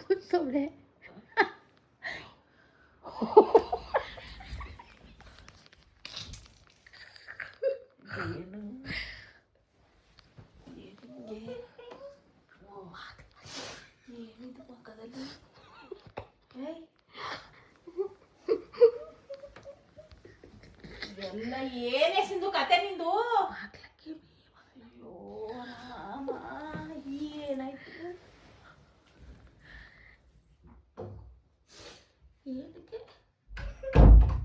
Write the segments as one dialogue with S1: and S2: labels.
S1: ಕೂತವಳೆ.
S2: ಏನಿದು ಪಕ್ಕದಲ್ಲಿ ಎಲ್ಲ ಏನೇ ಸಿಂಧು ಕತೆ ನಿಂದು? ಅಯ್ಯೋ ರಾಮ, ಏನಾಯ್ತು?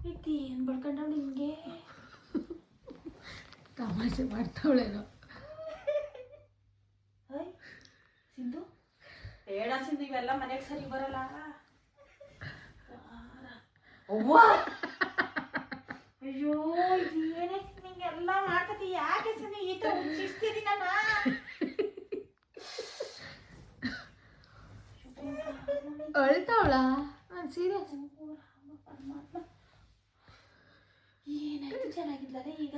S2: ಏನಕ್ಕೆ ಏನ್ ಬಡ್ಕೊಂಡವ್ ನಿಂಗೆ?
S1: ತಮಾಷೆ ಮಾಡ್ತಾವಳೇನೋ.
S2: ಸಿಂಧು ಬೇಡ ಸಿಂಧು, ಇವೆಲ್ಲ ಮನೆಗೆ ಸರಿ ಬರಲ್ಲ. ಅವ್ವ ಅಯ್ಯೋ ಏನಕ್ಕೆ ನಿಂಗೆಲ್ಲ ಮಾಡ್ತತಿ? ಯಾಕೆ ಸಿಂಧು ಈ ತರ ಹುಚ್ಚಿಸ್ತೀರಿ ನನ್ನ?
S1: ಅಳ್ತಾವಳ? ನಾನು ಸೀರಿಯಸ್.
S2: ಏನಾಯ್ತು? ಚೆನ್ನಾಗಿದ್ಲಾರೆ ಈಗ?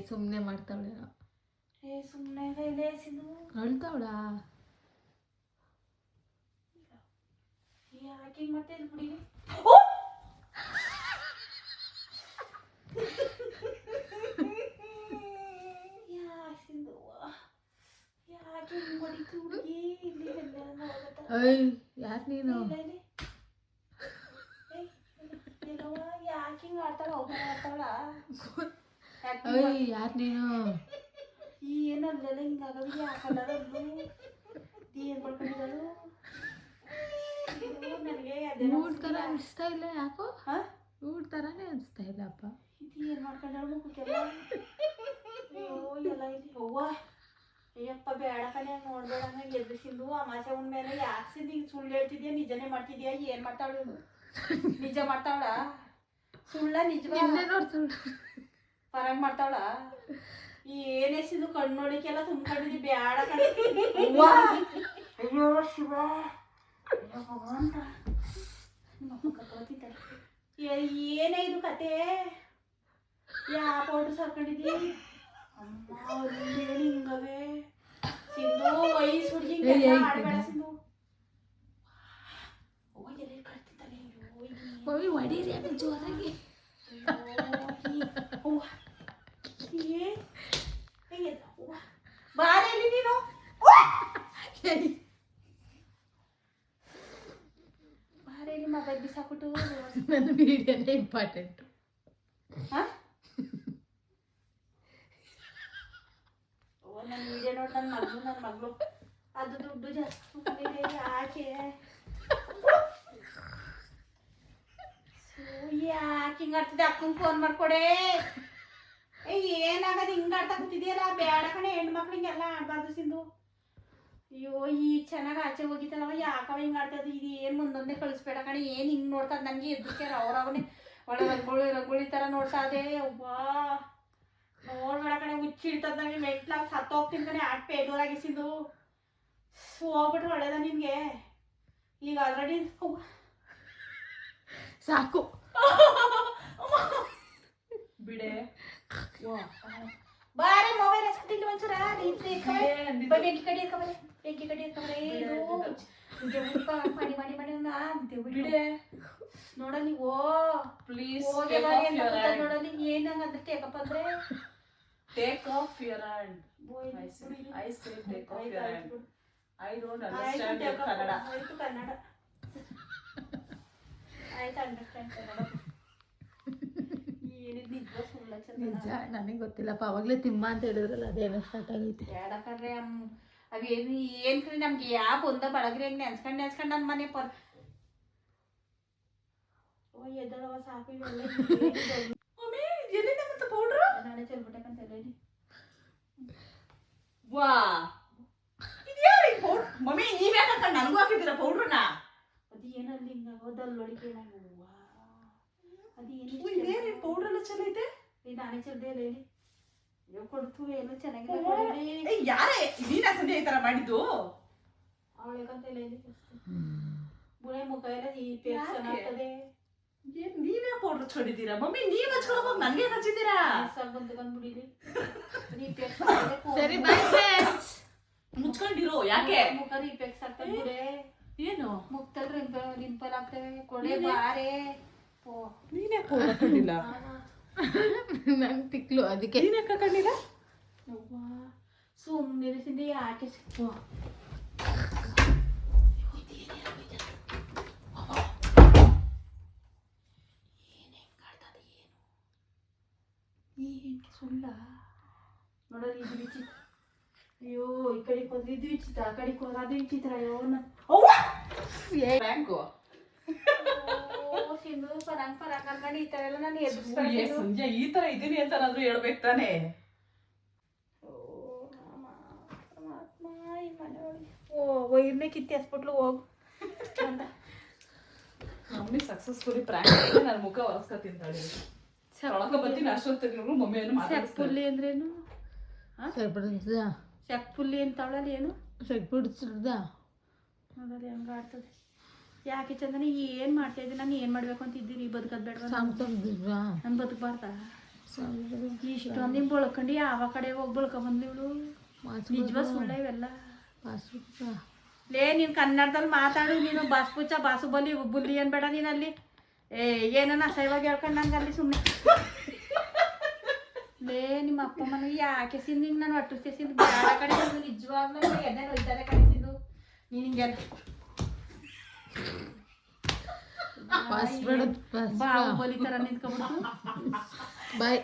S1: ಸುಮ್ಮನೆ ಮಾಡ್ತಾವಳೇನೋ.
S2: ಸುಮ್ಮನೆ ಇದೆ ಸಿಂಧು.
S1: ಅಳ್ತಾವಳ?
S2: ಯಾಕೆ ಮತ್ತೆ ಇಲ್ಲಿ ಬಿಡಿ? ಯಾಕೆ ಹೊಡಿತು ಹುಡುಗಿ? ಇಲ್ಲಿ
S1: ಯಾರು ನೀನು?
S2: ಯಾಕೆ ಹಿಂಗ ಆಡ್ತಾಳ? ಒಬ್ಬ ಆಡ್ತಾಳ?
S1: ಯಾರು ನೀನು?
S2: ಏನಲ್ಲ ಹಿಂಗಾಗವಿ ಯಾಕಲ್ಲೂ ಏನ್ ಮಾಡ್ಕೊಂಡಿದ್ದಾಳು?
S1: ಊಟ ತರ ಅನಿಸ್ತಾ ಇಲ್ಲ ಯಾಕೋ? ಊಟ ತರಾನೇ ಅನಿಸ್ತಾ ಇಲ್ಲಪ್ಪ.
S2: ಇದು ಏನ್ ಮಾಡ್ಕೊಂಡಾಳು ಮುಖಕ್ಕೆಲ್ಲ? ಅಯ್ಯೋ ಎಲ್ಲ ಇಲ್ಲಿ ಅವ್ವ ಅಯ್ಯಪ್ಪ ಬೇಡ ಕಣೆ, ನೋಡ್ಬೇಡ ನಂಗೆ ಎದುರಿಸಿದ್ದು ಅಮಾಸೆ ಉಣ್ಮೇಲೆ ಯಾಕೆ ಸಿಂದು ಹಿಂಗೆ ಸುಳ್ಳು ಹೇಳ್ತಿದ್ಯಾ? ನಿಜನೇ ಮಾಡ್ತಿದ್ಯಾ? ಏನ್ ಮಾಡ್ತಾವಳು? ನಿಜ ಮಾಡ್ತಾವಳ? ಸುಳ್ಳ ನಿಜವಾ? ಪರಂಗ್ ಮಾಡ್ತಾವಳ? ಏನೇ ಸಿಂದು ಕಣ್ಣು ನೋಡಿಕೆಲ್ಲ ತುಂಬ್ಕೊಂಡಿದ್ದಿ ಬೇಡ ಕಣೆ. ಅಯ್ಯೋ ಶಿವ ಭಗವಂತ, ಏನೇ ಇದು ಕತೆ? ಯಾವ ಪೌಡ್ರ್ ಸಾಕೊಂಡಿದ್ದಿ? ಅಮ್ಮ ಅಲ್ಲೇನು ಹಿಂಗವೆ ಸಿಂಧು? ವಯಸ್ಸು ಹುಡುಗಿ ಆಡಬೇಡ ಸಿಂಧು. ಎಲ್ಲ ಕಟ್ತಿದ್ದಾನೆ.
S1: ಹೊಡೀರಿ ಆಮೇಲೆ ಜೋರಾಗಿ.
S2: ಬಾರಲ್ಲಿ ನೀನು ಬಾರಲ್ಲಿ ಮೊಬೈಲ್ ಬಿಸಾಕ್ಬಿಟ್ಟು
S1: ನನ್ನ ವಿಡಿಯೋನೇ ಇಂಪಾರ್ಟೆಂಟು.
S2: ನನ್ನ ವಿಡಿಯೋ ನೋಡಿ ನನ್ನ ಮಗಳು ಅದು ದುಡ್ಡು ಜಾಸ್ತಿ ಯಾಕೆ ಯಾಕೆ ಹಿಂಗ ಆಡ್ತಿದ್ದೆ? ಅಕ್ಕಂಗೆ ಫೋನ್ ಮಾಡ್ಕೊಡೆ. ಏನಾಗದು ಹಿಂಗ ಆಡ್ತಾ ಕೂತಿದ್ಯಲ್ಲ? ಬೇಡ ಕಣೆ, ಹೆಣ್ಮಕ್ಳು ಹಿಂಗೆಲ್ಲ ಆಡ್ಬಾರ್ದು ಸಿಂಧು. ಅಯ್ಯೋ ಈಗ ಚೆನ್ನಾಗಿ ಆಚೆ ಹೋಗಿತ್ತಲ್ಲವ, ಯಾಕವ ಹಿಂಗ ಆಡ್ತದ? ಇದು ಏನು ಮುಂದೊಂದೇ ಕಳಿಸ್ಬೇಡ ಕಣೆ. ಏನು ಹಿಂಗೆ ನೋಡ್ತದ? ನನಗೆ ಎದ್ರಿಸ್ಯಾರ ಅವ್ರವನೇ ಒಳ್ಳೆ ರಂಗೋಳಿ ಥರ ನೋಡ್ತಾ ಅದೇ. ಅವ್ವಾ ನೋಡ್ಬೇಡ ಕಣೆ, ಹುಚ್ಚಿಡ್ತದ ನನಗೆ. ಮೆಟ್ಲಾಗ ಸತ್ತೋಗ್ತೀನಿ ಕಣೆ, ಆಟ ಪೇದೂರಾಗಿ ಸಿಂಧು. ಹೋಗ್ಬಿಟ್ರೆ ಒಳ್ಳೇದ ನಿನಗೆ. ಈಗ ಆಲ್ರೆಡಿ
S1: ಸಾಕು
S2: ಬಿಡೆ. ಬಾರೆ ಮೊಬೈಲ್ ಹಚ್ಬಿಟ್ಟಿಲ್ಲ ಒಂಚೂರ. ಬೆಂಕಿ ಕಡಿ ಇರ್ಕಬರೆ, ಬೆಂಕಿ ಕಡಿ ಇರ್ಕಬರೆ. ಮಾಡಿ ಮಾಡಿ ಮಾಡಿ ಬಿಡೆ. ನೋಡಲಿ ಓ ಪ್ಲೀಸ್ ನೋಡಲಿ ಏನಂದ್ರೆ ಟೇಕಪ್ ಅಂದ್ರೆ take off your hand. I say take off your hand. I don't understand your Kannada. ಆಯ್ತು ಕನ್ನಡ ಆಯ್ತು, ಅಂಡರ್ಸ್ಟ್ಯಾಂಡ್ ಕನ್ನಡ.
S1: ನಿಜ ನನಗೆ ಗೊತ್ತಿಲ್ಲಪ್ಪ. ಅವಾಗಲೇ ತಿಮ್ಮ ಅಂತ ಹೇಳಿದ್ರಲ್ಲ, ಅದೇನೋ ಸ್ಟಾರ್ಟ್ ಆಗೈತೆ.
S2: ಬೇಡಕ್ರೆ ಅವೇನು ಏನು ಕ್ರಿ ನಮ್ಗೆ ಯಾವ ಬಂದ ಬಳಗ್ರಿ ಹೆಂಗೆ ನೆನ್ಸ್ಕೊಂಡು ನನ್ನ ಮನೆ ಎದ್ದಳವ ಸಾಕು. ಎಲ್ಲಿಂದ ಮತ್ತೆ ಪೌಡ್ರು? ನಾಳೆ ಚೆಲ್ಬಿಟ್ಟಕ್ಕಂತ ಹೇಳಿ. ವಾ ಇದು ಯಾರು ಈ ಪೌಡ್ರ್? ಮಮ್ಮಿ ನೀವ್ ಯಾಕೆ ಹಾಕೊಂಡು ನನಗೂ ಹಾಕಿದ್ದೀರಾ ಪೌಡ್ರನ್ನ? ಅದು ಏನಲ್ಲಿ ಹಿಂಗಾಗೋದಲ್ಲೊಳಿಕೆ ನಾನು. ಅದು ಏನು ಪೌಡ್ರ್ ಎಲ್ಲ ಚೆಲ್ಲೈತೆ? ನಾನೇ ಚೆಲ್ದೆ ಇಲ್ಲ ಹೇಳಿ. ಅಯ್ಯೋ ಕೊಡ್ತು ಏನು ಚೆನ್ನಾಗಿಲ್ಲ. ಯಾರೇ ನೀನಾ ಸಂಜೆ ಈ ತರ ಮಾಡಿದ್ದು? ಅವಳಿಗಂತ ಹೇಳಿ ಬುಳೆ ಮುಖ ಎಲ್ಲ ಈ ಪೇಸ್ಟ್ ಚೆನ್ನಾಗ್ತದೆ. ನೀವೇ ಪೌಡ್ರ್ ಹಚ್ಕೊಂಡಿದ್ದೀರಾ ಮಮ್ಮಿ? ನೀವ್ ಹಚ್ಕೊಳಕ್ ನನಗೆ ಹಚ್ಚಿದ್ದೀರಾ? ಬಂದ್ಬಿಡಿಲಿ.
S1: ಸರಿ ಬೈ ಫ್ರೆಂಡ್ಸ್,
S2: ಮುಚ್ಕೊಂಡಿರೋ ಯಾಕೆ ಮುಖ ಈ ಪೇಸ್ಟ್ ಹಾಕ್ತಾರೆ. ಏನು
S1: ಮುಕ್ತಲ್ರಿ ರಿಂಪಲ್ ಆಗ್ತವೆ ಕೊಡೆ ಬಾರೆ ಓ
S2: ನೀನೇ ಪೌಡರ್ ಹಾಕೊಂಡಿಲ್ಲ
S1: ನಂಗೆ ತಿಕ್ಲು ಅದಕ್ಕೆ
S2: ನೀನೇ ಹಾಕೊಂಡಿಲ್ಲ
S1: ಸುಮ್ಮನೆ ಸಿಂಧಿ ಯಾಕೆ ಸಿಕ್ಕು ಸುಳ್ಳ ನೋಡೋದು ಇದು ವಿಚಿತ್ರ ಅಯ್ಯೋ ಈ ಕಡೆಗೆ ಹೋದ್ರೆ ಇದು ವಿಚಿತ್ರ ಆ ಕಡೆಗೆ ಹೋದ್ರೆ ಅದು ವಿಚಿತ್ರ ಅಯ್ಯೋ
S2: ಬ್ಯಾಂಕು
S1: ಸಿಂಧು ಪರಾಂಗ್ ಅನ್ಕೊಂಡು ಈ ಥರ ಎಲ್ಲ ನಾನು ಎದುರಿಸ್ತಾರೆ
S2: ಸಂಜೆ ಈ ತರ ಇದೀನಿ ಅಂತ ನಾದ್ರು ಹೇಳ್ಬೇಕು ತಾನೆ
S1: ಓ ವೈರ್ನೇ ಕಿತ್ತಿ ಹಾಸ್ಬಿಟ್ಲು ಹೋಗು ಅಂತ
S2: ಮಮ್ಮಿ ಸಕ್ಸಸ್ಫುಲಿ ಪ್ರಾಂಕ್ ನನ್ನ ಮುಖ ಒರೆಸ್ಕೊತೀನಿ ತಡಿ ಒಳಗೆ ಬರ್ತೀನಿ ಅಷ್ಟೊತ್ತಿಗೂ ಮಮ್ಮಿಯನ್ನು ಮಾತಾಡ್ಸ್ತಾರೆ
S1: ಶಕ್ಪುಲ್ಲಿ ಅಂದ್ರೇನು
S3: ಸರಿಪಡಿಸ್ದ
S1: ಶಕ್ಪುಲ್ಲಿ ಅಂತವಳಲ್ಲಿ ಏನು
S3: ಸರಿಪಡಿಸ್ದ
S1: ನೋಡಲ್ಲಿ ಹಂಗೆ ಆಡ್ತದೆ ಯಾಕೆ ಚಂದನ ಏನು ಮಾಡ್ತಾ ಇದ್ದೀನಿ ನಾನು ಏನು ಮಾಡಬೇಕು ಅಂತ ಇದ್ದೀರಿ ಬದುಕೋದು ಬೇಡ
S3: ಸಾಂತಂದಿಲ್ವಾ
S1: ನಾನು ಬದುಕಬಾರ್ದ ಇಷ್ಟೊಂದು ನಿಮ್ ಬಳ್ಕೊಂಡು ಯಾವ ಕಡೆ ಹೋಗಿ ಬಳ್ಕೊಂಬಂದಿವಳು ನಿಜವ ಸುಳ್ಳ ಇವೆಲ್ಲ
S3: ಪಾಸ್ಬುಕ್
S1: ಲೇ ನೀನು ಕನ್ನಡದಲ್ಲಿ ಮಾತಾಡು ನೀನು ಬಾಸ್ಪುಚ್ಚ ಬಾಸುಬಲಿ ಬುಲ್ಲಿ ಅನ್ಬೇಡ ನೀನು ಅಲ್ಲಿ ಏನನ್ನ ಅಸಹ್ಯವಾಗಿ ಹೇಳ್ಕೊಂಡು ನಂಗೆ ಅಲ್ಲಿ ಸುಮ್ಮನೆ ಲೇ ನಿಮ್ಮ ಅಪ್ಪ ಮನೆಗೆ ಯಾಕೆ ಸಿಂದು ಹಿಂಗೆ ನಾನು ಒಟ್ಟಿಸ್ತೇ ಸಿಂದು ಬೇಡ ಕಡೆ ನಿಜವಾಗ್ಲೂ ಎದೆ ಹೊಯ್ತಾರೆ ಕಡೆ ಸಿಂದು ನೀನು ಹಿಂಗೆಲ್ಲ
S3: ಪಾಸ್ಬೇಡ
S1: ಬಾಹುಬಲಿ ಥರ ನಿಂತ್ಕೊಬಿಡ್ತು
S3: ಬಾಯ್